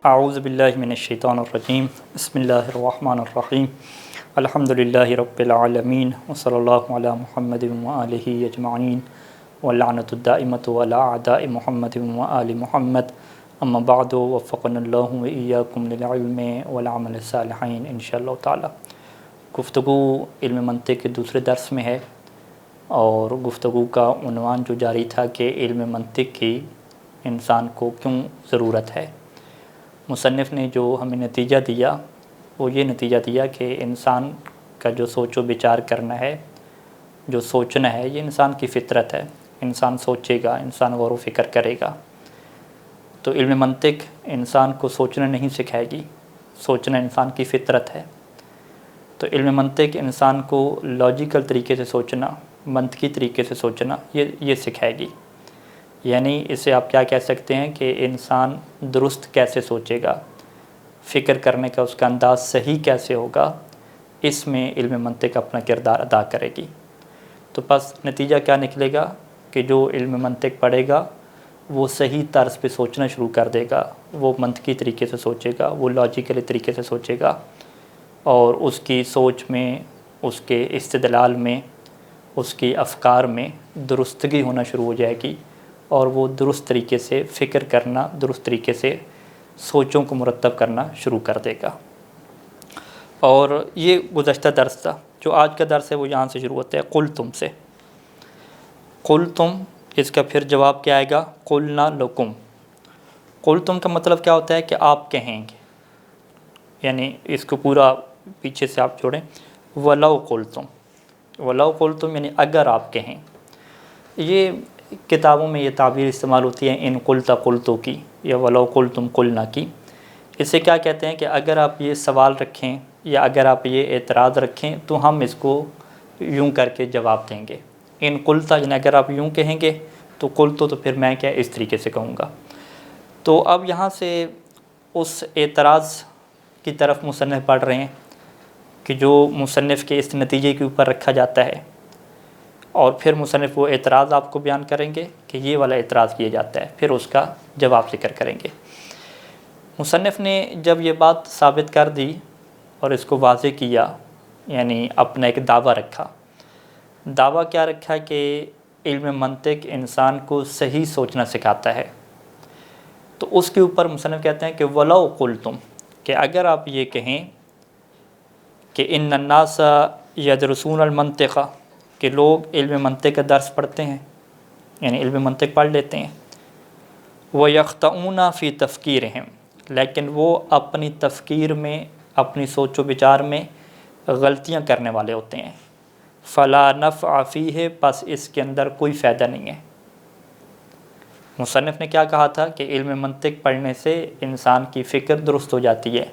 اعوذ باللہ من الشیطان الرجیم بسم اللہ الرحمن الرحیم الحمدللہ رب العالمین وصلی اللہ علی محمد وآلہ اجمعین واللعنۃ الدائمۃ علی اعداء محمد وآل محمد اما بعد وفقنا اللہ وإیاکم للعلم والعمل الصالحین انشاءاللہ تعالی۔ گفتگو علم منطق کے دوسرے درس میں ہے اور گفتگو کا عنوان جو جاری تھا کہ علم منطق کی انسان کو کیوں ضرورت ہے۔ مصنف نے جو ہمیں نتیجہ دیا وہ یہ نتیجہ دیا کہ انسان کا جو سوچ و بچار کرنا ہے، جو سوچنا ہے، یہ انسان کی فطرت ہے۔ انسان سوچے گا، انسان غور و فکر کرے گا۔ تو علم منطق انسان کو سوچنا نہیں سکھائے گی، سوچنا انسان کی فطرت ہے۔ تو علم منطق انسان کو لاجیکل طریقے سے سوچنا، منطقی طریقے سے سوچنا یہ سکھائے گی۔ یعنی اسے آپ کیا کہہ سکتے ہیں کہ انسان درست کیسے سوچے گا، فکر کرنے کا اس کا انداز صحیح کیسے ہوگا، اس میں علم منطق اپنا کردار ادا کرے گی۔ تو بس نتیجہ کیا نکلے گا کہ جو علم منطق پڑھے گا وہ صحیح طرز پہ سوچنا شروع کر دے گا، وہ منطقی طریقے سے سوچے گا، وہ لاجیکلی طریقے سے سوچے گا، اور اس کی سوچ میں، اس کے استدلال میں، اس کی افکار میں درستگی ہونا شروع ہو جائے گی، اور وہ درست طریقے سے فکر کرنا، درست طریقے سے سوچوں کو مرتب کرنا شروع کر دے گا۔ اور یہ گزشتہ درس تھا۔ جو آج کا درس ہے وہ یہاں سے شروع ہوتا ہے قلتم سے۔ قلتم، اس کا پھر جواب کیا آئے گا؟ قلنا لکم۔ قلتم کا مطلب کیا ہوتا ہے کہ آپ کہیں گے، یعنی اس کو پورا پیچھے سے آپ جوڑیں، ولو قلتم۔ ولو قلتم یعنی اگر آپ کہیں۔ یہ کتابوں میں یہ تعبیر استعمال ہوتی ہے ان قلت قلتو کی، یا ولو قلتم قلنا کی۔ اسے کیا کہتے ہیں کہ اگر آپ یہ سوال رکھیں یا اگر آپ یہ اعتراض رکھیں تو ہم اس کو یوں کر کے جواب دیں گے۔ ان قلتا یعنی اگر آپ یوں کہیں گے تو قلتو تو پھر میں کیا اس طریقے سے کہوں گا۔ تو اب یہاں سے اس اعتراض کی طرف مصنف پڑھ رہے ہیں کہ جو مصنف کے اس نتیجے کے اوپر رکھا جاتا ہے، اور پھر مصنف وہ اعتراض آپ کو بیان کریں گے کہ یہ والا اعتراض کیا جاتا ہے، پھر اس کا جواب ذکر کریں گے۔ مصنف نے جب یہ بات ثابت کر دی اور اس کو واضح کیا، یعنی اپنا ایک دعویٰ رکھا۔ دعویٰ کیا رکھا کہ علم منطق انسان کو صحیح سوچنا سکھاتا ہے، تو اس کے اوپر مصنف کہتے ہیں کہ ولو قلتم، کہ اگر آپ یہ کہیں کہ ان الناس یدرسون المنطق، کہ لوگ علم منطق کا درس پڑھتے ہیں، یعنی علم منطق پڑھ لیتے ہیں، وَيَخْطَئُونَ فِي تَفْكِيرِهِمْ، لیکن وہ اپنی تفکیر میں، اپنی سوچ و بچار میں غلطیاں کرنے والے ہوتے ہیں، فَلَا نَفْعَ فِيهِ، پس اس کے اندر کوئی فائدہ نہیں ہے۔ مصنف نے کیا کہا تھا کہ علم منطق پڑھنے سے انسان کی فکر درست ہو جاتی ہے۔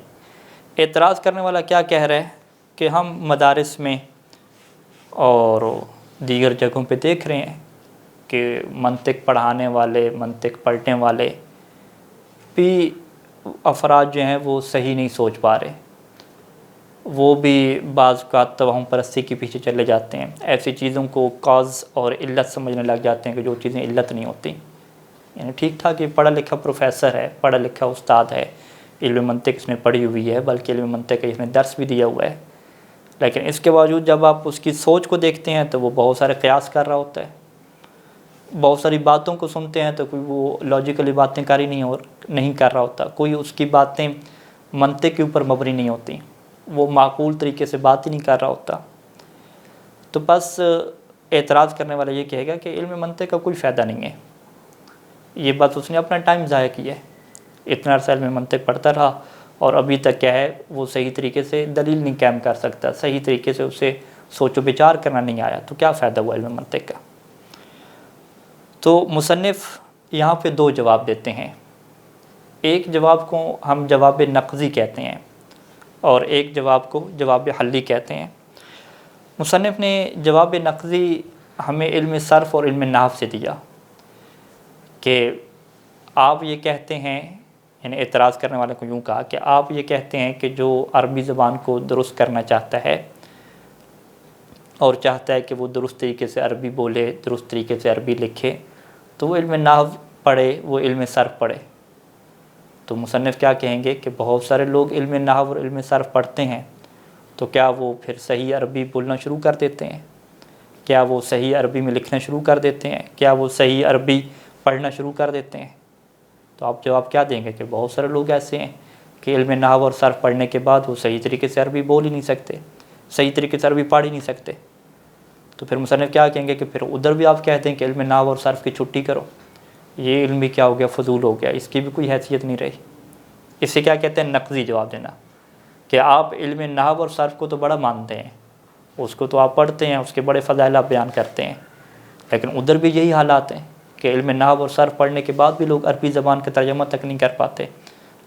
اعتراض کرنے والا کیا کہہ رہا ہے کہ ہم مدارس میں اور دیگر جگہوں پہ دیکھ رہے ہیں کہ منطق پڑھانے والے، منطق پڑھنے والے بھی افراد جو ہیں وہ صحیح نہیں سوچ پا رہے، وہ بھی بعض اوقات توہم پرستی کے پیچھے چلے جاتے ہیں، ایسی چیزوں کو کاز اور علت سمجھنے لگ جاتے ہیں کہ جو چیزیں علت نہیں ہوتی۔ یعنی ٹھیک ٹھاک یہ پڑھا لکھا پروفیسر ہے، پڑھا لکھا استاد ہے، علم منطق اس نے پڑھی ہوئی ہے، بلکہ علم منطق کا اس نے درس بھی دیا ہوا ہے، لیکن اس کے باوجود جب آپ اس کی سوچ کو دیکھتے ہیں تو وہ بہت سارے قیاس کر رہا ہوتا ہے، بہت ساری باتوں کو سنتے ہیں تو کوئی وہ لاجیکلی باتیں کاری نہیں کر رہا ہوتا، کوئی اس کی باتیں منطق کے اوپر مبنی نہیں ہوتی، وہ معقول طریقے سے بات ہی نہیں کر رہا ہوتا۔ تو بس اعتراض کرنے والا یہ کہے گا کہ علم منطق کا کوئی فائدہ نہیں ہے، یہ بات اس نے اپنا ٹائم ضائع کیا ہے، اتنا عرصہ علم منطق پڑھتا رہا اور ابھی تک کیا ہے وہ صحیح طریقے سے دلیل نہیں قائم کر سکتا، صحیح طریقے سے اسے سوچ و بچار کرنا نہیں آیا، تو کیا فائدہ ہوا علم منطق کا؟ تو مصنف یہاں پہ دو جواب دیتے ہیں۔ ایک جواب کو ہم جواب نقضی کہتے ہیں اور ایک جواب کو جواب حلی کہتے ہیں۔ مصنف نے جواب نقضی ہمیں علم صرف اور علم نحو سے دیا کہ آپ یہ کہتے ہیں، یعنی اعتراض کرنے والے کو یوں کہا کہ آپ یہ کہتے ہیں کہ جو عربی زبان کو درست کرنا چاہتا ہے اور چاہتا ہے کہ وہ درست طریقے سے عربی بولے، درست طریقے سے عربی لکھے، تو وہ علم نحو پڑھے، وہ علم صرف پڑھے۔ تو مصنف کیا کہیں گے کہ بہت سارے لوگ علم نحو اور علم صرف پڑھتے ہیں، تو کیا وہ پھر صحیح عربی بولنا شروع کر دیتے ہیں؟ کیا وہ صحیح عربی میں لکھنا شروع کر دیتے ہیں؟ کیا وہ صحیح عربی پڑھنا شروع کر دیتے ہیں؟ تو آپ جواب کیا دیں گے کہ بہت سارے لوگ ایسے ہیں کہ علم نحو اور صرف پڑھنے کے بعد وہ صحیح طریقے سے عربی بول ہی نہیں سکتے، صحیح طریقے سے عربی پڑھ ہی نہیں سکتے۔ تو پھر مصنف کیا کہیں گے کہ پھر ادھر بھی آپ کہتے ہیں کہ علم نحو اور صرف کی چھٹی کرو، یہ علم بھی کیا ہو گیا، فضول ہو گیا، اس کی بھی کوئی حیثیت نہیں رہی۔ اس سے کیا کہتے ہیں، نقضی جواب دینا، کہ آپ علم نحو اور صرف کو تو بڑا مانتے ہیں، اس کو تو آپ پڑھتے ہیں، اس کے بڑے فضائل آپ بیان کرتے ہیں، لیکن ادھر بھی یہی حالات ہیں کہ علم نحو اور صرف پڑھنے کے بعد بھی لوگ عربی زبان کا ترجمہ تک نہیں کر پاتے،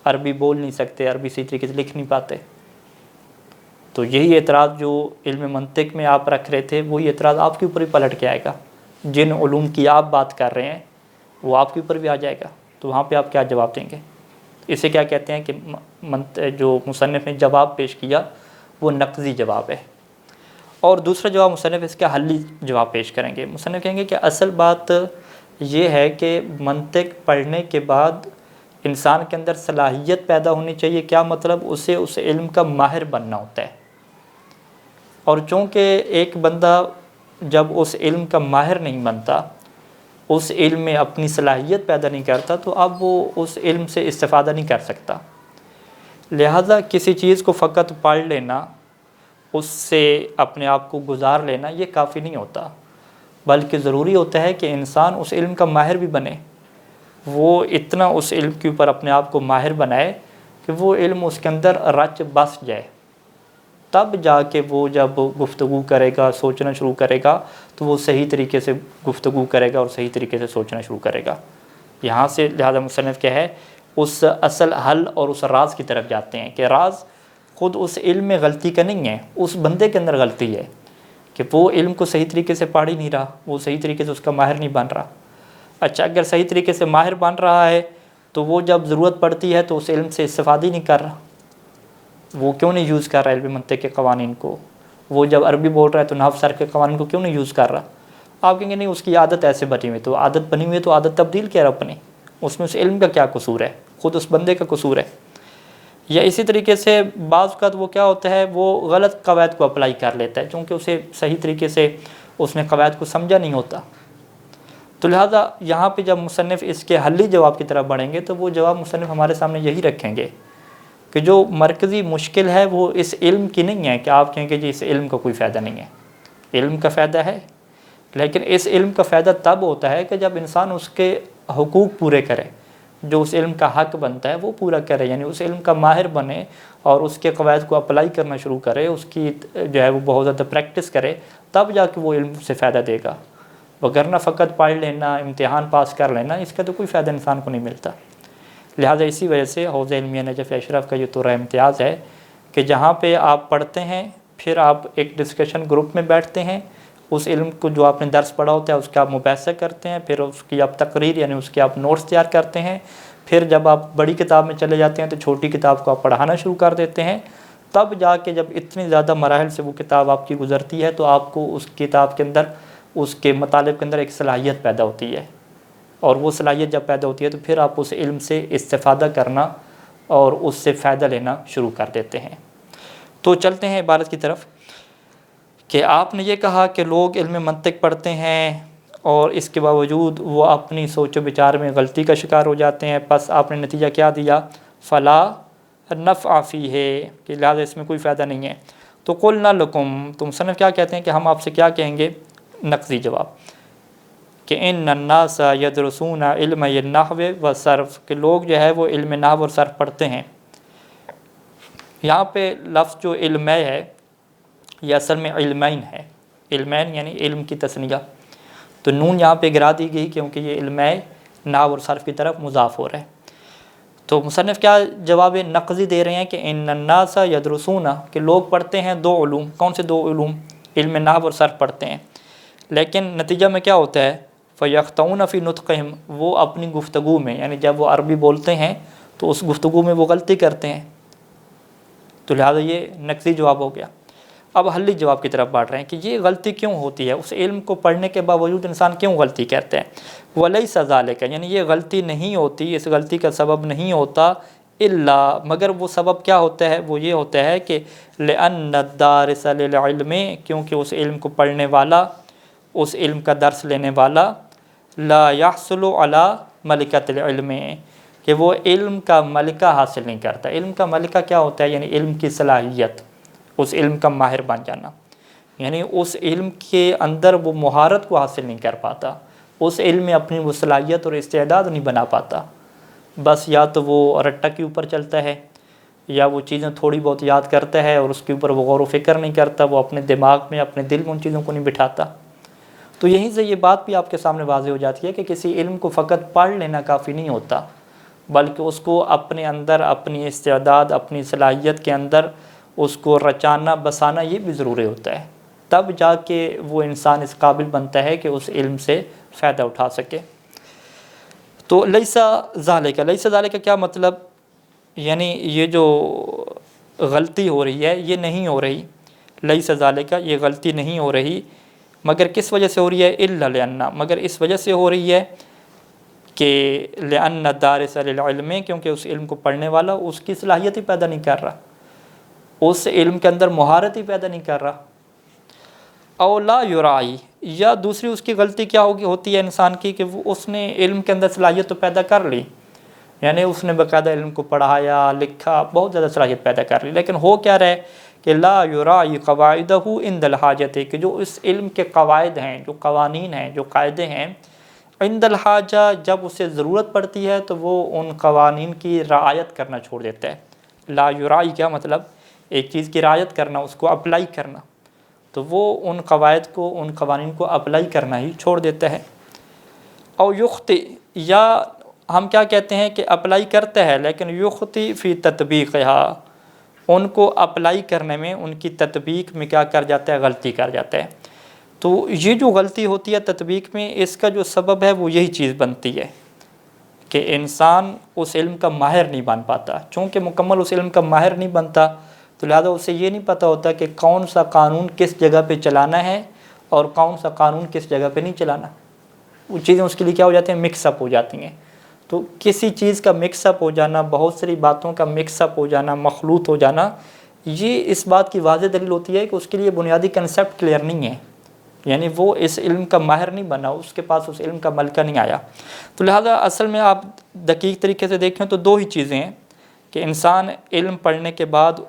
عربی بول نہیں سکتے، عربی صحیح طریقے سے لکھ نہیں پاتے۔ تو یہی اعتراض جو علم منطق میں آپ رکھ رہے تھے، وہی اعتراض آپ کے اوپر بھی پلٹ کے آئے گا، جن علوم کی آپ بات کر رہے ہیں وہ آپ کے اوپر بھی آ جائے گا، تو وہاں پہ آپ کیا جواب دیں گے؟ اسے کیا کہتے ہیں کہ جو مصنف نے جواب پیش کیا وہ نقضی جواب ہے۔ اور دوسرا جواب مصنف اس کا حلی جواب پیش کریں گے۔ مصنف کہیں گے کہ اصل بات یہ ہے کہ منطق پڑھنے کے بعد انسان کے اندر صلاحیت پیدا ہونی چاہیے۔ کیا مطلب؟ اسے اس علم کا ماہر بننا ہوتا ہے، اور چونکہ ایک بندہ جب اس علم کا ماہر نہیں بنتا، اس علم میں اپنی صلاحیت پیدا نہیں کرتا، تو اب وہ اس علم سے استفادہ نہیں کر سکتا۔ لہذا کسی چیز کو فقط پڑھ لینا، اس سے اپنے آپ کو گزار لینا، یہ کافی نہیں ہوتا، بلکہ ضروری ہوتا ہے کہ انسان اس علم کا ماہر بھی بنے، وہ اتنا اس علم کے اوپر اپنے آپ کو ماہر بنائے کہ وہ علم اس کے اندر رچ بس جائے، تب جا کے وہ جب گفتگو کرے گا، سوچنا شروع کرے گا، تو وہ صحیح طریقے سے گفتگو کرے گا اور صحیح طریقے سے سوچنا شروع کرے گا۔ یہاں سے لہذا مصنف کیا ہے، اس اصل حل اور اس راز کی طرف جاتے ہیں کہ راز خود اس علم میں غلطی کا نہیں ہے، اس بندے کے اندر غلطی ہے کہ وہ علم کو صحیح طریقے سے پڑھ ہی نہیں رہا، وہ صحیح طریقے سے اس کا ماہر نہیں بن رہا۔ اچھا، اگر صحیح طریقے سے ماہر بن رہا ہے تو وہ جب ضرورت پڑتی ہے تو اس علم سے استفادہ ہی نہیں کر رہا، وہ کیوں نہیں یوز کر رہا علم منطق کے قوانین کو؟ وہ جب عربی بول رہا ہے تو نحو صرف کے قوانین کو کیوں نہیں یوز کر رہا؟ آپ کہیں گے نہیں، اس کی عادت ایسے بنی ہوئی، تو عادت بنی ہوئی ہے تو عادت تبدیل کیا رہا اپنی، اس میں اس علم کا کیا قصور ہے؟ خود اس بندے کا قصور ہے۔ یا اسی طریقے سے بعض اوقات وہ کیا ہوتا ہے، وہ غلط قواعد کو اپلائی کر لیتا ہے، چونکہ اسے صحیح طریقے سے اس نے قواعد کو سمجھا نہیں ہوتا۔ تو لہٰذا یہاں پہ جب مصنف اس کے حلی جواب کی طرف بڑھیں گے تو وہ جواب مصنف ہمارے سامنے یہی رکھیں گے کہ جو مرکزی مشکل ہے وہ اس علم کی نہیں ہے کہ آپ کہیں گے جی اس علم کا کوئی فائدہ نہیں ہے۔ علم کا فائدہ ہے، لیکن اس علم کا فائدہ تب ہوتا ہے کہ جب انسان اس کے حقوق پورے کرے، جو اس علم کا حق بنتا ہے وہ پورا کرے، یعنی اس علم کا ماہر بنے اور اس کے قواعد کو اپلائی کرنا شروع کرے، اس کی جو ہے وہ بہت زیادہ پریکٹس کرے، تب جا کے وہ علم سے فائدہ دے گا۔ وگرنہ فقط پڑھ لینا، امتحان پاس کر لینا، اس کا تو کوئی فائدہ انسان کو نہیں ملتا۔ لہٰذا اسی وجہ سے حوزہ علمیہ نجف اشرف کا یہ طور امتیاز ہے کہ جہاں پہ آپ پڑھتے ہیں، پھر آپ ایک ڈسکشن گروپ میں بیٹھتے ہیں، اس علم کو جو آپ نے درس پڑھا ہوتا ہے اس کا آپ مباحثہ کرتے ہیں، پھر اس کی آپ تقریر یعنی اس کے آپ نوٹس تیار کرتے ہیں، پھر جب آپ بڑی کتاب میں چلے جاتے ہیں تو چھوٹی کتاب کو آپ پڑھانا شروع کر دیتے ہیں، تب جا کے جب اتنی زیادہ مراحل سے وہ کتاب آپ کی گزرتی ہے تو آپ کو اس کتاب کے اندر، اس کے مطالب کے اندر ایک صلاحیت پیدا ہوتی ہے، اور وہ صلاحیت جب پیدا ہوتی ہے تو پھر آپ اس علم سے استفادہ کرنا اور اس سے فائدہ لینا شروع کر دیتے ہیں۔ تو چلتے ہیں عبارت کی طرف کہ آپ نے یہ کہا کہ لوگ علم منطق پڑھتے ہیں اور اس کے باوجود وہ اپنی سوچ و بچار میں غلطی کا شکار ہو جاتے ہیں، پس آپ نے نتیجہ کیا دیا؟ فلا نفع فیہ، کہ لہٰذا اس میں کوئی فائدہ نہیں ہے۔ تو قلنا لکم، تو مصنف کیا کہتے ہیں کہ ہم آپ سے کیا کہیں گے؟ نقضی جواب کہ ان الناس یدرسون علم النحو والصرف، کہ لوگ جو ہے وہ علم نحو اور صرف پڑھتے ہیں۔ یہاں پہ لفظ جو علم ہے یہ اصل میں علمین ہے، علمین یعنی علم کی تثنیہ، تو نون یہاں پہ گرا دی گئی کیونکہ یہ علم نحو اور صرف کی طرف مضاف ہو رہا ہے۔ تو مصنف کیا جواب نقضی دے رہے ہیں کہ ان الناس یدرسون، کہ لوگ پڑھتے ہیں دو علوم۔ کون سے دو علوم؟ علم نحو اور صرف پڑھتے ہیں، لیکن نتیجہ میں کیا ہوتا ہے؟ فَيَخْطَئُونَ فِي نُطْقِهِمْ، وہ اپنی گفتگو میں، یعنی جب وہ عربی بولتے ہیں تو اس گفتگو میں وہ غلطی کرتے ہیں، تو لہٰذا یہ نقضی جواب ہو گیا۔ اب حلی جواب کی طرف بڑھ رہے ہیں کہ یہ غلطی کیوں ہوتی ہے، اس علم کو پڑھنے کے باوجود انسان کیوں غلطی کرتے ہیں۔ وَلَيْسَ ذَلِكَ، یعنی یہ غلطی نہیں ہوتی، اس غلطی کا سبب نہیں ہوتا الا، مگر وہ سبب کیا ہوتا ہے، وہ یہ ہوتا ہے کہ لِأَنَّ الدَّارِسَ لِلْعِلْمِ، کیونکہ اس علم کو پڑھنے والا، اس علم کا درس لینے والا، لا يحصل على ملکۃ العلم، کہ وہ علم کا ملکہ حاصل نہیں کرتا۔ علم کا ملکہ کیا ہوتا ہے، یعنی علم کی صلاحیت، اس علم کا ماہر بن جانا، یعنی اس علم کے اندر وہ مہارت کو حاصل نہیں کر پاتا، اس علم میں اپنی وہ صلاحیت اور استعداد نہیں بنا پاتا، بس یا تو وہ رٹّہ کے اوپر چلتا ہے، یا وہ چیزیں تھوڑی بہت یاد کرتا ہے اور اس کے اوپر وہ غور و فکر نہیں کرتا، وہ اپنے دماغ میں اپنے دل میں ان چیزوں کو نہیں بٹھاتا۔ تو یہیں سے یہ بات بھی آپ کے سامنے واضح ہو جاتی ہے کہ کسی علم کو فقط پڑھ لینا کافی نہیں ہوتا، بلکہ اس کو اپنے اندر اپنی استعداد، اپنی صلاحیت کے اندر اس کو رچانا بسانا یہ بھی ضروری ہوتا ہے، تب جا کے وہ انسان اس قابل بنتا ہے کہ اس علم سے فائدہ اٹھا سکے۔ تو لیسا ذالک، لیسا ذالک کا کیا مطلب، یعنی یہ جو غلطی ہو رہی ہے یہ نہیں ہو رہی، لیسا ذالک یہ غلطی نہیں ہو رہی، مگر کس وجہ سے ہو رہی ہے، الا لأن، مگر اس وجہ سے ہو رہی ہے کہ لأن الدارس للعلم، کیونکہ اس علم کو پڑھنے والا اس کی صلاحیت ہی پیدا نہیں کر رہا، اس علم کے اندر مہارت ہی پیدا نہیں کر رہا۔ او لا یرائی، یا دوسری اس کی غلطی کیا ہوتی ہے انسان کی کہ وہ اس نے علم کے اندر صلاحیت تو پیدا کر لی، یعنی اس نے باقاعدہ علم کو پڑھایا لکھا، بہت زیادہ صلاحیت پیدا کر لی، لیکن ہو کیا رہے کہ لا یرائی قواعدہ عند الحاجت، کہ جو اس علم کے قواعد ہیں، جو قوانین ہیں، جو قاعدے ہیں، عند الحاجہ جب اسے ضرورت پڑتی ہے تو وہ ان قوانین کی رعایت کرنا چھوڑ دیتا ہے۔ لا یرائی کیا مطلب، ایک چیز کی رعایت کرنا، اس کو اپلائی کرنا، تو وہ ان قواعد کو، ان قوانین کو اپلائی کرنا ہی چھوڑ دیتا ہے۔ او یخطئ، یا ہم کیا کہتے ہیں کہ اپلائی کرتا ہے لیکن یخطئ فی تطبیقہا، ان کو اپلائی کرنے میں، ان کی تطبیق میں کیا کر جاتا ہے، غلطی کر جاتا ہے۔ تو یہ جو غلطی ہوتی ہے تطبیق میں، اس کا جو سبب ہے وہ یہی چیز بنتی ہے کہ انسان اس علم کا ماہر نہیں بن پاتا، چونکہ مکمل اس علم کا ماہر نہیں بنتا تو لہذا اسے یہ نہیں پتہ ہوتا کہ کون سا قانون کس جگہ پہ چلانا ہے اور کون سا قانون کس جگہ پہ نہیں چلانا، وہ چیزیں اس کے لیے کیا ہو جاتی ہیں، مکس اپ ہو جاتی ہیں۔ تو کسی چیز کا مکس اپ ہو جانا، بہت ساری باتوں کا مکس اپ ہو جانا، مخلوط ہو جانا، یہ اس بات کی واضح دلیل ہوتی ہے کہ اس کے لیے بنیادی کنسیپٹ کلیئر نہیں ہے، یعنی وہ اس علم کا ماہر نہیں بنا، اس کے پاس اس علم کا ملکہ نہیں آیا۔ تو لہذا اصل میں آپ دقیق طریقے سے دیکھیں تو دو ہی چیزیں ہیں کہ انسان علم پڑھنے کے بعد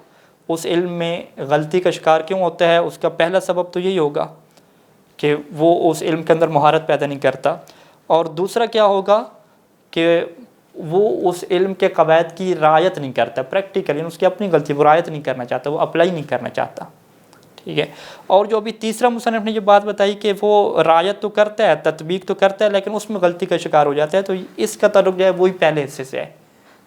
اس علم میں غلطی کا شکار کیوں ہوتا ہے، اس کا پہلا سبب تو یہی ہوگا کہ وہ اس علم کے اندر مہارت پیدا نہیں کرتا، اور دوسرا کیا ہوگا کہ وہ اس علم کے قواعد کی رعایت نہیں کرتا، پریکٹیکلی اس کی اپنی غلطی، وہ رعایت نہیں کرنا چاہتا، وہ اپلائی نہیں کرنا چاہتا، ٹھیک ہے۔ اور جو ابھی تیسرا مصنف نے یہ بات بتائی کہ وہ رعایت تو کرتا ہے، تطبیق تو کرتا ہے، لیکن اس میں غلطی کا شکار ہو جاتا ہے، تو اس کا تعلق جو ہے وہی پہلے حصے سے ہے،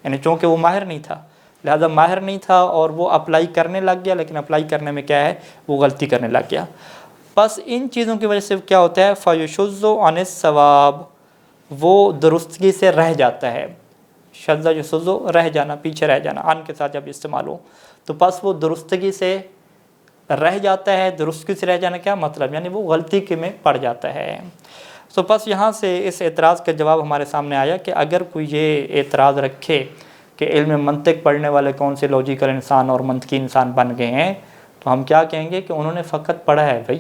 یعنی چونکہ وہ ماہر نہیں تھا، لہذا ماہر نہیں تھا اور وہ اپلائی کرنے لگ گیا، لیکن اپلائی کرنے میں کیا ہے، وہ غلطی کرنے لگ گیا۔ بس ان چیزوں کی وجہ سے کیا ہوتا ہے، فَيُشُذُّ عَنِ الصَّوَابِ، وہ درستگی سے رہ جاتا ہے، شذ یشذ رہ جانا، پیچھے رہ جانا، عن کے ساتھ جب استعمال ہو تو بس وہ درستگی سے رہ جاتا ہے۔ درستگی سے رہ جانا کیا مطلب، یعنی وہ غلطی کے میں پڑ جاتا ہے۔ تو بس یہاں سے اس اعتراض کا جواب ہمارے سامنے آیا کہ اگر کوئی یہ اعتراض رکھے کہ علم منطق پڑھنے والے کون سے لاجیکل انسان اور منطقی انسان بن گئے ہیں، تو ہم کیا کہیں گے کہ انہوں نے فقط پڑھا ہے بھائی،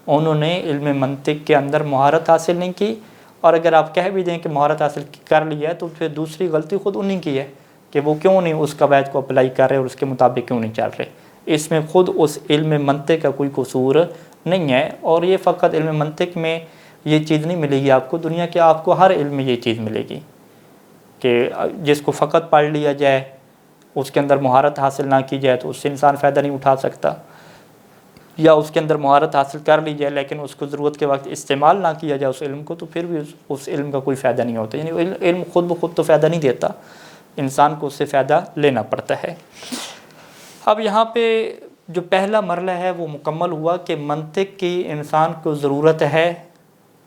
انہوں نے علم منطق کے اندر مہارت حاصل نہیں کی، اور اگر آپ کہہ بھی دیں کہ مہارت حاصل کر لی ہے تو پھر دوسری غلطی خود انہیں کی ہے کہ وہ کیوں نہیں اس قواعد کو اپلائی کر رہے اور اس کے مطابق کیوں نہیں چل رہے، اس میں خود اس علم منطق کا کوئی قصور نہیں ہے۔ اور یہ فقط علم منطق میں یہ چیز نہیں ملے گی آپ کو، دنیا کے آپ کو ہر علم میں یہ چیز ملے گی کہ جس کو فقط پڑھ لیا جائے، اس کے اندر مہارت حاصل نہ کی جائے تو اس سے انسان فائدہ نہیں اٹھا سکتا، یا اس کے اندر مہارت حاصل کر لی جائے لیکن اس کو ضرورت کے وقت استعمال نہ کیا جائے اس علم کو، تو پھر بھی اس علم کا کوئی فائدہ نہیں ہوتا، یعنی علم خود بخود تو فائدہ نہیں دیتا، انسان کو اس سے فائدہ لینا پڑتا ہے۔ اب یہاں پہ جو پہلا مرحلہ ہے وہ مکمل ہوا کہ منطق کی انسان کو ضرورت ہے،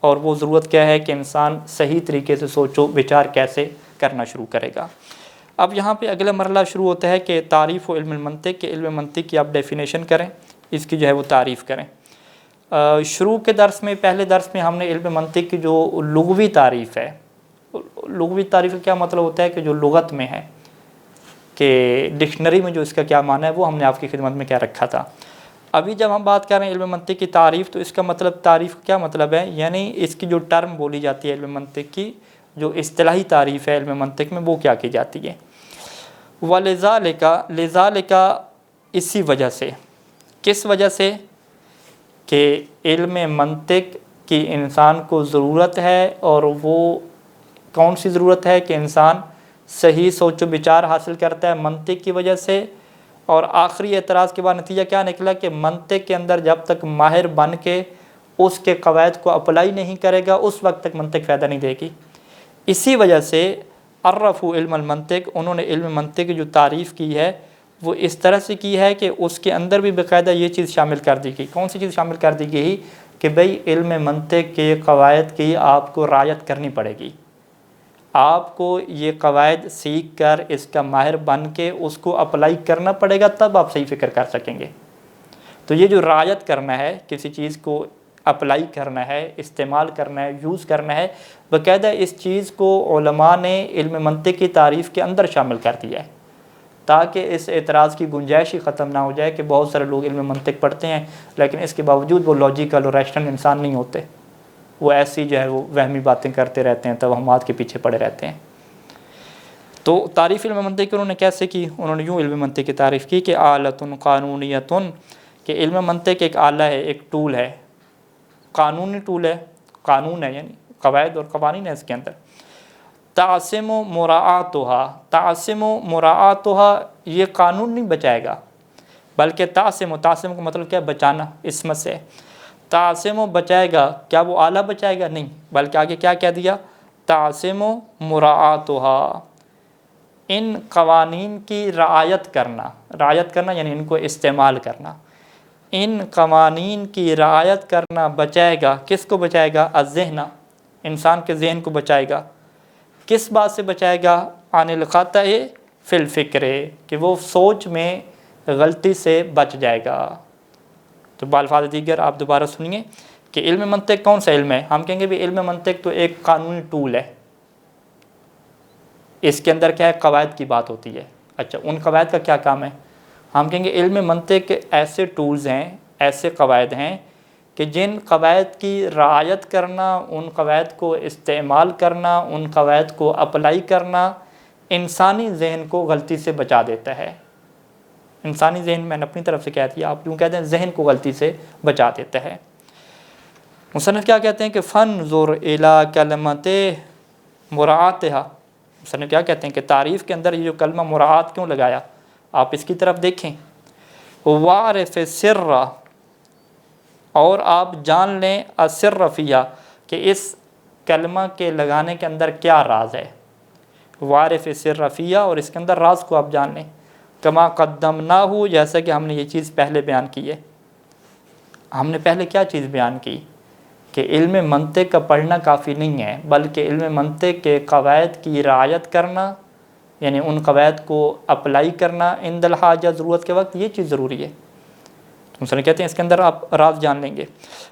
اور وہ ضرورت کیا ہے کہ انسان صحیح طریقے سے سوچو بچار کیسے کرنا شروع کرے گا۔ اب یہاں پہ اگلا مرحلہ شروع ہوتا ہے کہ تعریف و علم المنطق، کہ علم منطق کی آپ ڈیفینیشن کریں، اس کی جو ہے وہ تعریف کریں۔ شروع کے درس میں، پہلے درس میں ہم نے علم منطق کی جو لغوی تعریف ہے، لغوی تعریف کا کیا مطلب ہوتا ہے کہ جو لغت میں ہے، کہ ڈکشنری میں جو اس کا کیا معنی ہے، وہ ہم نے آپ کی خدمت میں کیا رکھا تھا۔ ابھی جب ہم بات کر رہے ہیں علم منطق کی تعریف، تو اس کا مطلب، تعریف کا کیا مطلب ہے، یعنی اس کی جو ٹرم بولی جاتی ہے علم منطق کی، جو اصطلاحی تعریف ہے علم منطق میں، وہ کیا کی جاتی ہے۔ لذالک اسی وجہ سے، کس وجہ سے، کہ علم منطق کی انسان کو ضرورت ہے، اور وہ کون سی ضرورت ہے، کہ انسان صحیح سوچ و بچار حاصل کرتا ہے منطق کی وجہ سے۔ اور آخری اعتراض کے بعد نتیجہ کیا نکلا، کہ منطق کے اندر جب تک ماہر بن کے اس کے قواعد کو اپلائی نہیں کرے گا، اس وقت تک منطق فائدہ نہیں دے گی۔ اسی وجہ سے عرفوا علم المنطق، انہوں نے علم منطق کی جو تعریف کی ہے وہ اس طرح سے کی ہے کہ اس کے اندر بھی باقاعدہ یہ چیز شامل کر دی گئی۔ کون سی چیز شامل کر دی گئی، کہ بھئی علم منطق کے قواعد کی آپ کو رعایت کرنی پڑے گی، آپ کو یہ قواعد سیکھ کر اس کا ماہر بن کے اس کو اپلائی کرنا پڑے گا، تب آپ صحیح فکر کر سکیں گے۔ تو یہ جو رعایت کرنا ہے، کسی چیز کو اپلائی کرنا ہے، استعمال کرنا ہے، یوز کرنا ہے، باقاعدہ اس چیز کو علماء نے علم منطق کی تعریف کے اندر شامل کر دیا ہے، تاکہ اس اعتراض کی گنجائش ہی ختم نہ ہو جائے کہ بہت سارے لوگ علم منطق پڑھتے ہیں لیکن اس کے باوجود وہ لاجیکل اور ریشنل انسان نہیں ہوتے، وہ ایسی جو ہے وہ وہمی باتیں کرتے رہتے ہیں، توہمات کے پیچھے پڑے رہتے ہیں۔ تو تعریف علم منطق کی انہوں نے کیسے کی، انہوں نے یوں علم منطق کی تعریف کی کہ آلۃ قانونیۃ، کہ علم منطق ایک آلہ ہے، ایک ٹول ہے، قانونی ٹول ہے، قانون ہے، یعنی قواعد اور قوانین ہے اس کے اندر۔ تعصم مراعاتها، یہ قانون نہیں بچائے گا، بلکہ تعصم کا مطلب کیا ہے، بچانا، اسمت سے، تعصم بچائے گا، کیا وہ آلہ بچائے گا، نہیں، بلکہ آگے کیا کہہ دیا، تعصم مراعاتها، ان قوانین کی رعایت کرنا یعنی ان کو استعمال کرنا، ان قوانین کی رعایت کرنا بچائے گا، کس کو بچائے گا، الذہن، انسان کے ذہن کو بچائے گا، کس بات سے بچائے گا، عن الخطأ فی الفکر، کہ وہ سوچ میں غلطی سے بچ جائے گا۔ تو بالفاظ دیگر آپ دوبارہ سنیے کہ علم منطق کون سا علم ہے، ہم کہیں گے بھی علم منطق تو ایک قانونی ٹول ہے، اس کے اندر کیا ہے، قواعد کی بات ہوتی ہے۔ اچھا، ان قواعد کا کیا کام ہے، ہم کہیں گے علم منطق ایسے ٹولز ہیں، ایسے قواعد ہیں کہ جن قواعد کی رعایت کرنا، ان قواعد کو استعمال کرنا، ان قواعد کو اپلائی کرنا انسانی ذہن کو غلطی سے بچا دیتا ہے۔ انسانی ذہن، میں نے اپنی طرف سے کہہ دیا، آپ یوں کہتے ہیں ذہن کو غلطی سے بچا دیتا ہے۔ مصنف کیا کہتے ہیں کہ فانظر الی کلمۃ مراعاتها، مصنف کیا کہتے ہیں کہ تعریف کے اندر یہ جو کلمہ مراعات کیوں لگایا، آپ اس کی طرف دیکھیں، وعرف السر، اور آپ جان لیں السر فیہ، کہ اس کلمہ کے لگانے کے اندر کیا راز ہے، وعرف السر فیہ، اور اس کے اندر راز کو آپ جان لیں، کما قدمناہ، جیسا کہ ہم نے یہ چیز پہلے بیان کی ہے۔ ہم نے پہلے کیا چیز بیان کی، کہ علم منطق کا پڑھنا کافی نہیں ہے، بلکہ علم منطق کے قواعد کی رعایت کرنا، یعنی ان قواعد کو اپلائی کرنا عند الحاجہ، ضرورت کے وقت، یہ چیز ضروری ہے۔ تو مثلا کہتے ہیں اس کے اندر آپ راز جان لیں گے۔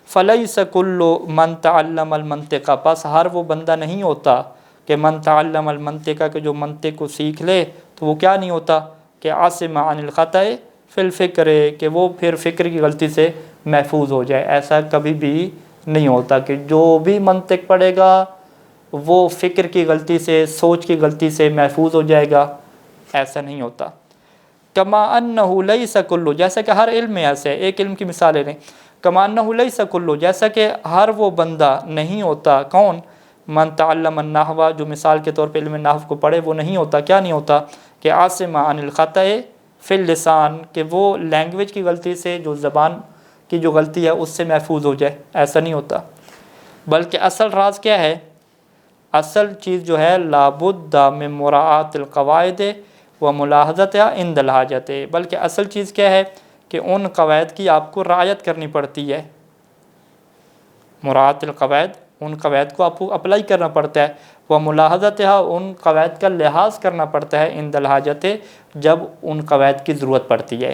فلیس کل من تعلم المنطق، پس ہر وہ بندہ نہیں ہوتا کہ من تعلم المنطق، کہ جو منطق کو سیکھ لے تو وہ کیا نہیں ہوتا، کہ عاصم عن الخطأ فی الفکر، کہ وہ پھر فکر کی غلطی سے محفوظ ہو جائے۔ ایسا کبھی بھی نہیں ہوتا کہ جو بھی منطق پڑھے گا وہ فکر کی غلطی سے، سوچ کی غلطی سے محفوظ ہو جائے گا، ایسا نہیں ہوتا۔ کما انہ لیس کل، جیسا کہ ہر علم میں ایسے ہے، ایک علم کی مثالیں لیں، کما انہ لیس کل، جیسا کہ ہر وہ بندہ نہیں ہوتا، کون، من تعلم النحو، جو مثال کے طور پہ علم نحو کو پڑھے، وہ نہیں ہوتا، کیا نہیں ہوتا، کہ عاصم عن الخطأ فی اللسان، کہ وہ لینگویج کی غلطی سے، جو زبان کی جو غلطی ہے اس سے محفوظ ہو جائے، ایسا نہیں ہوتا۔ بلکہ اصل راز کیا ہے، اصل چیز جو ہے، لابد من مراعات القواعد و ملاحظتها عند الحاجت، بلکہ اصل چیز کیا ہے کہ ان قواعد کی آپ کو رعایت کرنی پڑتی ہے، مراعات القواعد، ان قواعد کو آپ کو اپلائی کرنا پڑتا ہے، وہ ملاحظتها، ان قواعد کا لحاظ کرنا پڑتا ہے عند الحاجت، جب ان قواعد کی ضرورت پڑتی ہے۔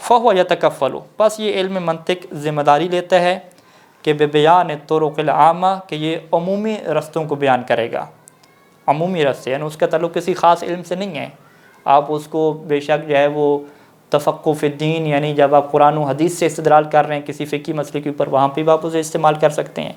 فہو یتکفل، بس یہ علم منطق ذمہ داری لیتا ہے کہ بے بیان طرق العامہ، کہ یہ عمومی رستوں کو بیان کرے گا، عمومی رستے، یعنی اس کا تعلق کسی خاص علم سے نہیں ہے۔ آپ اس کو بے شک جو ہے وہ تفقہ فی الدین، یعنی جب آپ قرآن و حدیث سے استدلال کر رہے ہیں کسی فقہی مسئلے کے اوپر، وہاں پہ بھی آپ اسے استعمال کر سکتے ہیں۔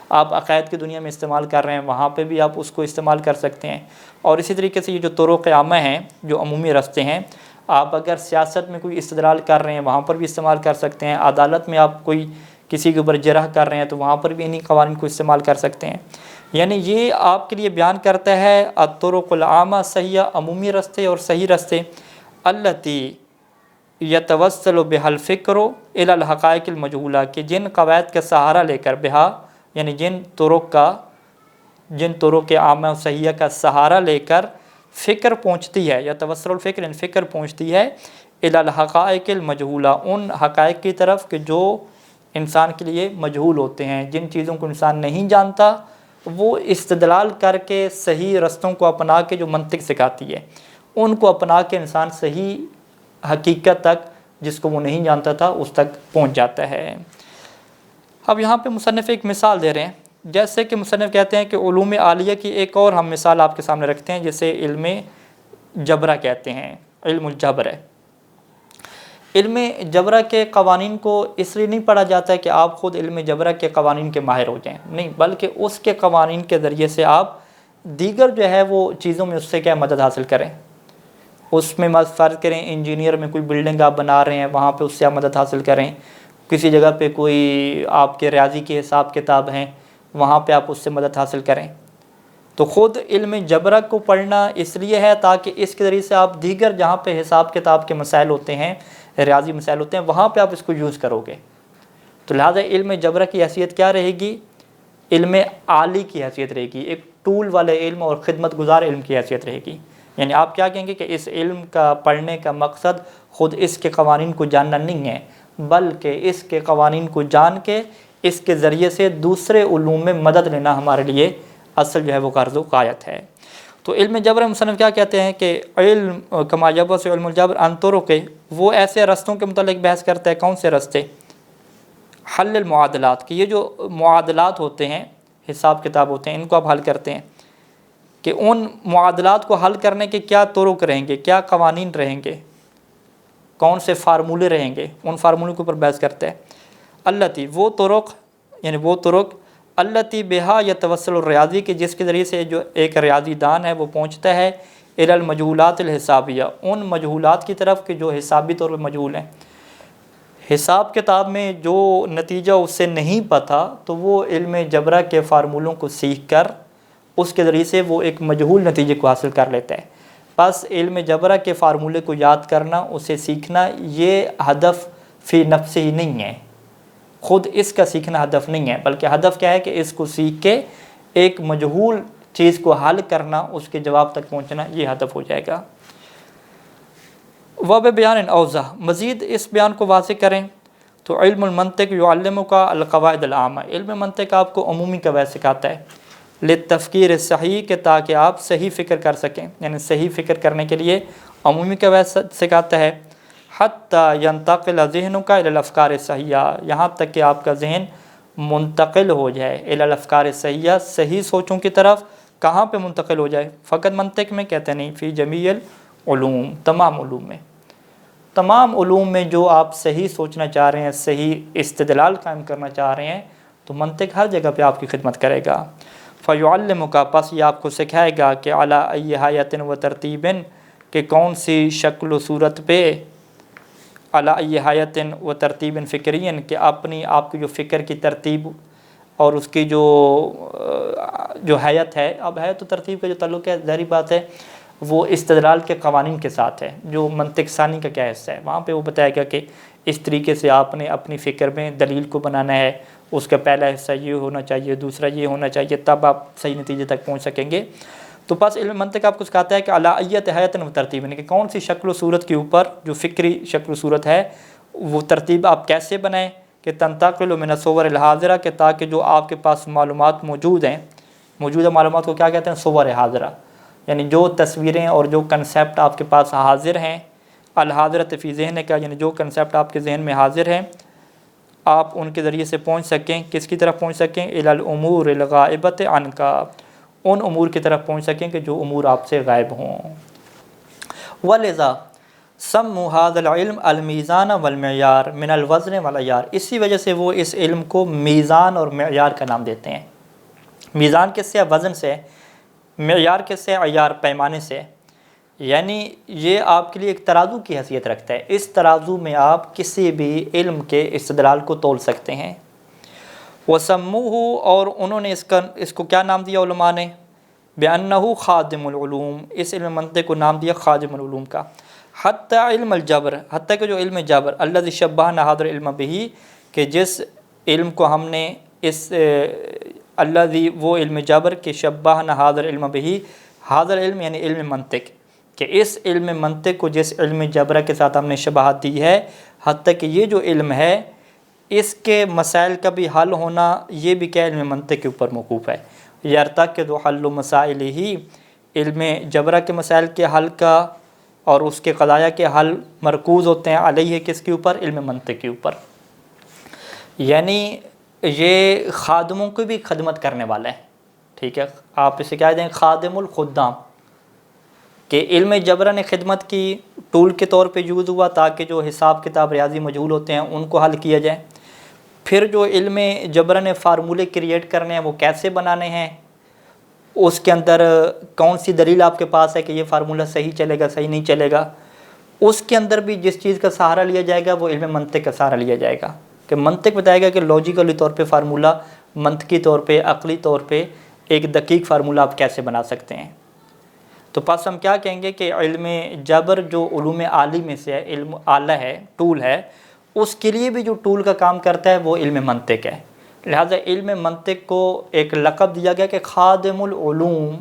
آپ عقائد کی دنیا میں استعمال کر رہے ہیں، وہاں پہ بھی آپ اس کو استعمال کر سکتے ہیں۔ اور اسی طریقے سے یہ جو طرق عامہ ہیں، جو عمومی رستے ہیں، آپ اگر سیاست میں کوئی استدلال کر رہے ہیں وہاں پر بھی استعمال کر سکتے ہیں، عدالت میں آپ کوئی کسی کے اوپر جرح کر رہے ہیں تو وہاں پر بھی انہی قوانین کو استعمال کر سکتے ہیں۔ یعنی یہ آپ کے لیے بیان کرتا ہے الطرق العامہ، صحیح عمومی رستے اور صحیح رستے، التی یتوسل بها الفکر الی الحقائق المجہولہ، کہ جن قواعد کا سہارا لے کر، بہا یعنی جن طرق عامہ و صحیحہ کا سہارا لے کر فکر پہنچتی ہے، یا توسل الفکر یعنی فکر پہنچتی ہے، الی الحقائق المجہولہ، ان حقائق کی طرف کہ جو انسان کے لیے مجہول ہوتے ہیں، جن چیزوں کو انسان نہیں جانتا، وہ استدلال کر کے صحیح رستوں کو اپنا کے، جو منطق سکھاتی ہے ان کو اپنا کے انسان صحیح حقیقت تک، جس کو وہ نہیں جانتا تھا، اس تک پہنچ جاتا ہے۔ اب یہاں پہ مصنف ایک مثال دے رہے ہیں، جیسے کہ مصنف کہتے ہیں کہ علوم عالیہ کی ایک اور ہم مثال آپ کے سامنے رکھتے ہیں، جسے علم جبرہ کہتے ہیں، علم الجبر ہے۔ علم جبرہ کے قوانین کو اس لیے نہیں پڑھا جاتا ہے کہ آپ خود علم جبرہ کے قوانین کے ماہر ہو جائیں، نہیں، بلکہ اس کے قوانین کے ذریعے سے آپ دیگر جو ہے وہ چیزوں میں اس سے کیا مدد حاصل کریں۔ اس میں فرض کریں انجینئر میں کوئی بلڈنگ آپ بنا رہے ہیں، وہاں پہ اس سے آپ مدد حاصل کریں، کسی جگہ پہ کوئی آپ کے ریاضی کے حساب کتاب ہیں، وہاں پہ آپ اس سے مدد حاصل کریں۔ تو خود علم جبرہ کو پڑھنا اس لیے ہے تاکہ اس کے ذریعے سے آپ دیگر جہاں پہ حساب کتاب کے مسائل ہوتے ہیں، ریاضی مسائل ہوتے ہیں، وہاں پہ آپ اس کو یوز کرو گے۔ تو لہٰذا علم جبرہ کی حیثیت کیا رہے گی؟ علم عالی کی حیثیت رہے گی، ایک ٹول والے علم اور خدمت گزار علم کی حیثیت رہے گی۔ یعنی آپ کیا کہیں گے کہ اس علم کا پڑھنے کا مقصد خود اس کے قوانین کو جاننا نہیں ہے، بلکہ اس کے قوانین کو جان کے اس کے ذریعے سے دوسرے علوم میں مدد لینا ہمارے لیے اصل جو ہے وہ غرض و غایت ہے۔ تو علم جبر مصنف کیا کہتے ہیں کہ علم کما یبحث علم الجبر عن طرق، وہ ایسے رستوں کے متعلق بحث کرتا ہے۔ کون سے رستے؟ حل المعادلات، کہ یہ جو معادلات ہوتے ہیں، حساب کتاب ہوتے ہیں، ان کو آپ حل کرتے ہیں، کہ ان معادلات کو حل کرنے کے کیا طرق رہیں گے، کیا قوانین رہیں گے، کون سے فارمولے رہیں گے، ان فارمولوں کے اوپر بحث کرتا ہے۔ التی، وہ طرق، یعنی وہ طرق، التی بہا یتوسل الریاضی، کہ جس کے ذریعے سے جو ایک ریاضی دان ہے وہ پہنچتا ہے الی المجہولات الحسابیہ، ان مجہولات کی طرف کہ جو حسابی طور پہ مجہول ہیں۔ حساب کتاب میں جو نتیجہ اس سے نہیں پتا تو وہ علم جبرہ کے فارمولوں کو سیکھ کر اس کے ذریعے سے وہ ایک مجہول نتیجے کو حاصل کر لیتا ہے۔ بس علم جبرہ کے فارمولے کو یاد کرنا، اسے سیکھنا، یہ ہدف فی نفس ہی نہیں ہے، خود اس کا سیکھنا ہدف نہیں ہے، بلکہ ہدف کیا ہے کہ اس کو سیکھ کے ایک مجہول چیز کو حل کرنا، اس کے جواب تک پہنچنا، یہ ہدف ہو جائے گا۔ وَبِبَيَانٍ أَوْضَحَ، مزید اس بیان کو واضح کریں تو علم المنطق يعلمك القواعد العامہ، علم منطق آپ کو عمومی قواعد سکھاتا ہے، للتفکیر صحیح، کہ تاکہ آپ صحیح فکر کر سکیں، یعنی صحیح فکر کرنے کے لیے عمومی قواعد سکھاتا ہے۔ حتیٰ ينتقل ذہنك الى الافکار الصحیحہ، یہاں تک کہ آپ کا ذہن منتقل ہو جائے الى الافکار الصحیحہ، صحیح سوچوں کی طرف۔ کہاں پہ منتقل ہو جائے؟ فقط منطق میں کہتے نہیں، فی جمیع العلوم، تمام علوم میں، تمام علوم میں جو آپ صحیح سوچنا چاہ رہے ہیں، صحیح استدلال قائم کرنا چاہ رہے ہیں، تو منطق ہر جگہ پہ آپ کی خدمت کرے گا۔ فَيُعَلِّمُكَ، پس یہ آپ کو سکھائے گا کہ عَلَىٰ أَيِّ حَیَةٍ وَتَرْتِیبٍ، کہ کون سی شکل و صورت پہ، عَلَىٰ أَيِّ حَیَةٍ وَتَرْتِیبٍ فِکْرِيٍ، کہ اپنی آپ کی جو فکر کی ترتیب اور اس کی جو حیت ہے، اب حیت و ترتیب کا جو تعلق ہے، ظاہری بات ہے وہ استدلال کے قوانین کے ساتھ ہے، جو منطق ثانی کا کیا حصہ ہے، وہاں پہ وہ بتائے گا کہ اس طریقے سے آپ نے اپنی فکر میں دلیل کو بنانا ہے، اس کا پہلا حصہ یہ ہونا چاہیے، دوسرا یہ ہونا چاہیے، تب آپ صحیح نتیجے تک پہنچ سکیں گے۔ تو بس علم منطق آپ کو سکھاتا ہے کہ عَلَىٰ أَيِّ حَیَةٍ وَتَرْتِیبٍ، کہ کون سی شکل و صورت کے اوپر، جو فکری شکل و صورت ہے، وہ ترتیب آپ کیسے بنائیں، کہ تنتقل من الصور الحاضرہ، کہ تاکہ جو آپ کے پاس معلومات موجود ہیں، موجودہ معلومات کو کیا کہتے ہیں؟ صور حاضرہ، یعنی جو تصویریں اور جو کنسیپٹ آپ کے پاس حاضر ہیں، الحاضرۃ فی ذہن کا، یعنی جو کنسیپٹ آپ کے ذہن میں حاضر ہیں آپ ان کے ذریعے سے پہنچ سکیں، کس کی طرف پہنچ سکیں؟ الی الامور الغائبۃ عنک، ان امور کی طرف پہنچ سکیں کہ جو امور آپ سے غائب ہوں۔ ولذا سموا ھذا العلم المیزان والمعیار من الوزن والعیار، اسی وجہ سے وہ اس علم کو میزان اور معیار کا نام دیتے ہیں۔ میزان کس سے؟ وزن سے۔ معیار کس سے؟ عیار، پیمانے سے۔ یعنی یہ آپ کے لیے ایک ترازو کی حیثیت رکھتا ہے، اس ترازو میں آپ کسی بھی علم کے استدلال کو تول سکتے ہیں۔ وَسَمُّوهُ، اور انہوں نے اس کو کیا نام دیا علماء نے؟ بِأَنَّهُ خَادِمُ العلوم، اس علم منطق کو نام دیا خادم العلوم کا۔ حتیٰ علم الجبر، حتیٰ کہ جو علم جبر الذی شبہنا ھذا العلم بہ، کہ جس علم کو ہم نے اس الذی، وہ علم جبر کہ شبہنا ھذا العلم بہ، ھذا العلم یعنی علم منطق، کہ اس علم منطق کو جس علم جبرہ کے ساتھ ہم نے شباہت دی ہے، حتیٰ کہ یہ جو علم ہے اس کے مسائل کا بھی حل ہونا یہ بھی کیا علم منطق کے اوپر موقوف ہے۔ یرتکز حل مسائل ہی، علم جبرہ کے مسائل کے حل کا اور اس کے قضایا کے حل مرکوز ہوتے ہیں علیہ، کس کے اوپر؟ علم منطق کے اوپر۔ یعنی یہ خادموں کی بھی خدمت کرنے والا ہے، ٹھیک ہے، آپ اسے کیا دیں؟ خادم الخدام، کہ علم جبرہ نے خدمت کی، ٹول کے طور پہ یوز ہوا تاکہ جو حساب کتاب ریاضی مجہول ہوتے ہیں ان کو حل کیا جائے۔ پھر جو علم جبرہ نے فارمولے کریٹ کرنے ہیں وہ کیسے بنانے ہیں، اس کے اندر کون سی دلیل آپ کے پاس ہے کہ یہ فارمولہ صحیح چلے گا، صحیح نہیں چلے گا، اس کے اندر بھی جس چیز کا سہارا لیا جائے گا وہ علم منطق کا سہارا لیا جائے گا، کہ منطق بتائے گا کہ لاجیکلی طور پہ فارمولہ، منطقی طور پہ، عقلی طور پہ ایک دقیق فارمولہ آپ کیسے بنا سکتے ہیں۔ تو پس ہم کیا کہیں گے کہ علم جبر جو علوم عالی میں سے ہے، علم آلہ ہے، ٹول ہے، اس کے لیے بھی جو ٹول کا کام کرتا ہے وہ علم منطق ہے۔ لہٰذا علم منطق کو ایک لقب دیا گیا کہ خادم العلوم،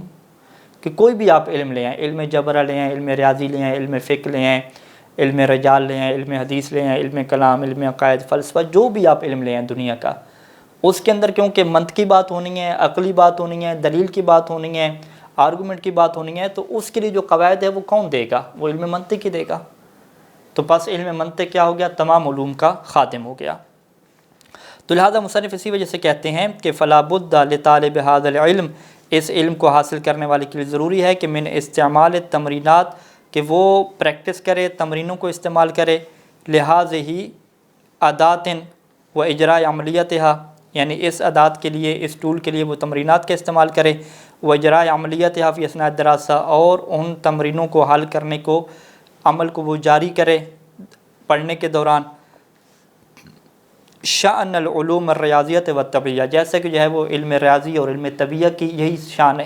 کہ کوئی بھی آپ علم لے آئیں، علم جبرہ لے آئیں، علم ریاضی لے آئیں، علم فقہ لے آئیں، علم رجال لے آئیں، علم حدیث لے آئیں، علم کلام، علم عقائد، فلسفہ، جو بھی آپ علم لے آئیں دنیا کا، اس کے اندر کیونکہ منطقی بات ہونی ہے، عقلی بات ہونی ہے، دلیل کی بات ہونی ہے، آرگومنٹ کی بات ہونی ہے، تو اس کے لیے جو قواعد ہے وہ کون دے گا؟ وہ علم منطق ہی دے گا۔ تو پس علم منطق کیا ہو گیا؟ تمام علوم کا خادم ہو گیا۔ تو لہٰذا مصنف اسی وجہ سے کہتے ہیں کہ فلا بد لطالب ھذا العلم، اس علم کو حاصل کرنے والے کے لیے ضروری ہے کہ من استعمال تمرینات، کہ وہ پریکٹس کرے، تمرینوں کو استعمال کرے، لہذہ ادات و اجراء عملیتھا، یعنی اس ادات کے لیے، اس ٹول کے لیے وہ تمرینات کا استعمال کرے، و اجراء عملیتھا فی اثناء الدراسہ، اور ان تمرینوں کو حل کرنے کو، عمل کو وہ جاری کرے پڑھنے کے دوران۔ شأن العلوم الریاضیت والطبیعہ، جیسے کہ جو ہے وہ علم ریاضی اور علم طبیعہ کی یہی شان ہے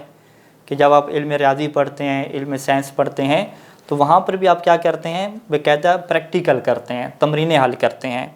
کہ جب آپ علم ریاضی پڑھتے ہیں، علم سائنس پڑھتے ہیں، تو وہاں پر بھی آپ کیا کرتے ہیں؟ باقاعدہ پریکٹیکل کرتے ہیں، تمرینیں حل کرتے ہیں۔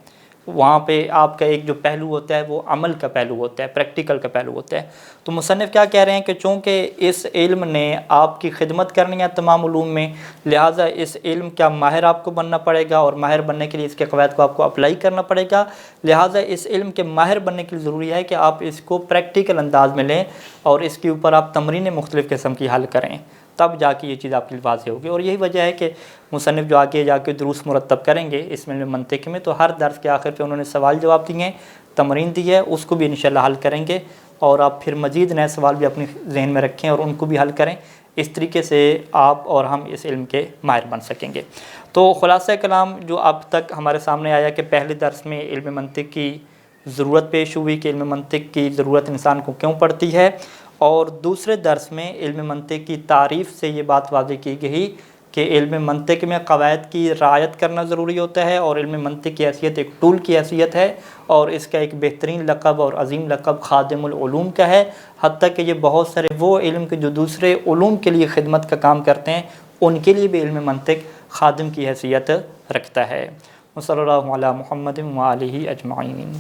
وہاں پہ آپ کا ایک جو پہلو ہوتا ہے وہ عمل کا پہلو ہوتا ہے، پریکٹیکل کا پہلو ہوتا ہے۔ تو مصنف کیا کہہ رہے ہیں کہ چونکہ اس علم نے آپ کی خدمت کرنی ہے تمام علوم میں، لہٰذا اس علم کا ماہر آپ کو بننا پڑے گا، اور ماہر بننے کے لیے اس کے قواعد کو آپ کو اپلائی کرنا پڑے گا۔ لہٰذا اس علم کے ماہر بننے کے لیے ضروری ہے کہ آپ اس کو پریکٹیکل انداز میں لیں اور اس کے اوپر آپ تمرینیں مختلف قسم کی حل کریں، تب جا کے یہ چیز آپ کے لیے واضح ہوگی۔ اور یہی وجہ ہے کہ مصنف جو آگے جا کے دروس مرتب کریں گے اس علم منطق میں، تو ہر درس کے آخر پہ انہوں نے سوال جواب دیے ہیں، تمرین دی ہے، اس کو بھی انشاءاللہ حل کریں گے، اور آپ پھر مزید نئے سوال بھی اپنے ذہن میں رکھیں اور ان کو بھی حل کریں۔ اس طریقے سے آپ اور ہم اس علم کے ماہر بن سکیں گے۔ تو خلاصہ کلام جو اب تک ہمارے سامنے آیا کہ پہلے درس میں علم منطق کی ضرورت پیش ہوئی کہ علم منطق کی ضرورت انسان کو کیوں پڑتی ہے، اور دوسرے درس میں علم منطق کی تعریف سے یہ بات واضح کی گئی کہ علم منطق میں قواعد کی رعایت کرنا ضروری ہوتا ہے، اور علم منطق کی حیثیت ایک ٹول کی حیثیت ہے، اور اس کا ایک بہترین لقب اور عظیم لقب خادم العلوم کا ہے، حتیٰ کہ یہ بہت سارے وہ علم کے جو دوسرے علوم کے لیے خدمت کا کام کرتے ہیں ان کے لیے بھی علم منطق خادم کی حیثیت رکھتا ہے۔ وصلی اللہ علی محمد و آلہ اجمعین۔